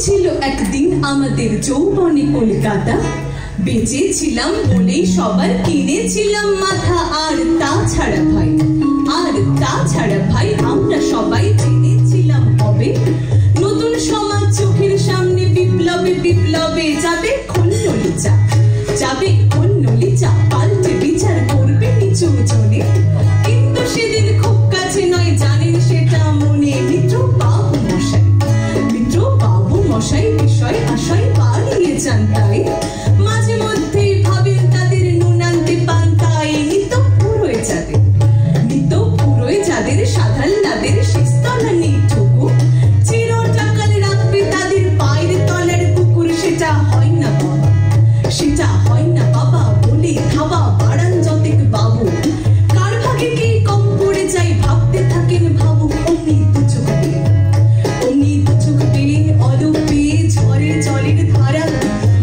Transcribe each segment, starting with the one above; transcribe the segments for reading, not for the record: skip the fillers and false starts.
ছিল একদিন আমাদের যৌবনে কলকাতা, বেঁচে ছিলাম বলেই সবার কিনেছিলাম মাথা। আর তাছাড়া ভাই আমরা সবাই জেনেছিলাম হবে নতুন সমাজ চোখের সামনে, বিপ্লবে বিপ্লবে যাবে খোলনলিচা পাল্টে বিচার করবে নিচু জনে। কিন্তু সেদিন খুব কাছে নয়, জানেন সেটা মনে। মিত্র বাবু মশাই বিষয় আশায় বাড়িয়ে যান, তাই মাঝে মধ্যেই ভাবেন তাদের নুন আনতে পান্তায়। নিত পুরোয় যাদের সাধারণাদের শেষতলা নেই ঠুকু, চির টাকাল রাখবে তাদের পায়ের তলার কুকুর। সেটা হয় না বাবা বলে খাওয়া বাড়ান যতেক বাবু। কার ভাগে কি কম পড়ে যায় ভাবতে থাকেন ভাবু। অমনি দু চোখ পেয়ে অলপ পেয়ে ঝড়ের জলের ধারা,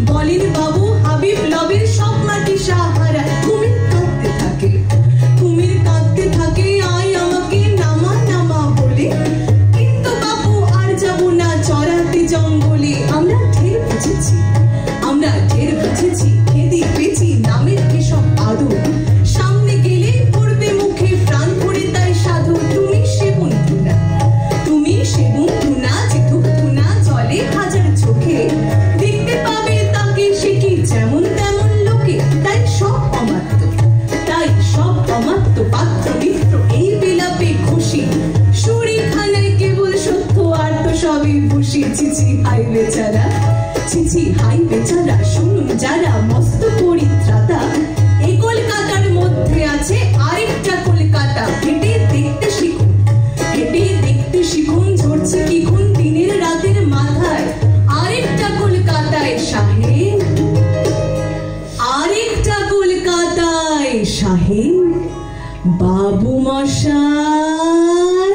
বলেন বাবু হাবিব লবের সব মাটি সাহারা। কুমির কাঁদতে থাকে আয় আমাকে নামা বলে। কিন্তু বাবু আর যাব না চড়াতে জঙ্গলে। আমরা ঢের বুঝেছি খেদি পেছি নামের এসব আদর। সামনে গেলে পড়বে মুখে প্রাণ ভরে তাই সাধু। তুমি সে বন্ধু না যে ধুকধু না জলে হাজার চোখে দেখতে পাবে তাকে, সে কি যেমন তেমন লোকে। তাই সব অমাত্য পাত্র মিত্র এই বিলাপে খুশি। সুরিখানায় কেবল সত্য আর তো সবই খুশি। ছিছি হাই বেচারা শুনুন যারা মস্ত পরিত্রাতা। এই কলকাতার মধ্যে আছে আরেকটা কলকাতা। হেঁটে দেখতে শিখুন ঝরছে কি খুন দিনের রাতের মাথায়। আরেকটা কলকাতায় সাহেব বাবু মশাই।